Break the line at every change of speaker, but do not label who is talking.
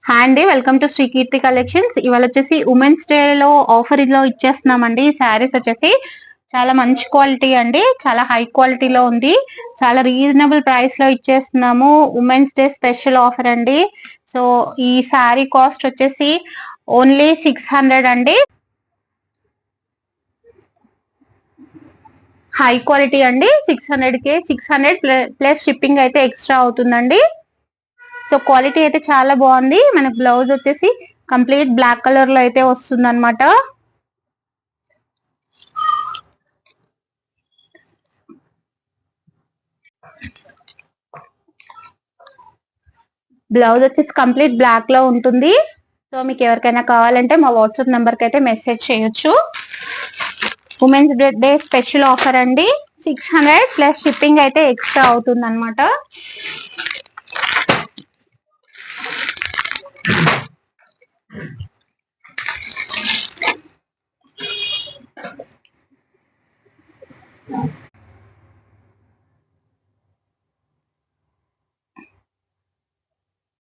Hi అండి, welcome to Shri Keerthi collections. ఇవాళ వచ్చేసి ఉమెన్స్ డే లో ఆఫర్ లో ఇచ్చేస్తున్నామండి. ఈ శారీస్ వచ్చేసి చాలా మంచి క్వాలిటీ అండి, చాలా హై క్వాలిటీలో ఉంది. చాలా రీజనబుల్ ప్రైస్ లో ఇచ్చేస్తున్నాము. ఉమెన్స్ డే స్పెషల్ ఆఫర్ అండి. సో ఈ శారీ కాస్ట్ వచ్చేసి ఓన్లీ 600 అండి. హై క్వాలిటీ అండి. 600 600 ప్లస్ షిప్పింగ్ అయితే ఎక్స్ట్రా అవుతుందండి. సో క్వాలిటీ అయితే చాలా బాగుంది. మన బ్లౌజ్ వచ్చేసి కంప్లీట్ బ్లాక్ కలర్ లో అయితే వస్తుంది అనమాట. బ్లౌజ్ వచ్చేసి కంప్లీట్ బ్లాక్ లో ఉంటుంది. సో మీకు ఎవరికైనా కావాలంటే మా వాట్సాప్ నంబర్ కి అయితే మెసేజ్ చేయొచ్చు. ఉమెన్స్ డే స్పెషల్ ఆఫర్ అండి. 600 ప్లస్ షిప్పింగ్ అయితే ఎక్స్ట్రా అవుతుంది అనమాట.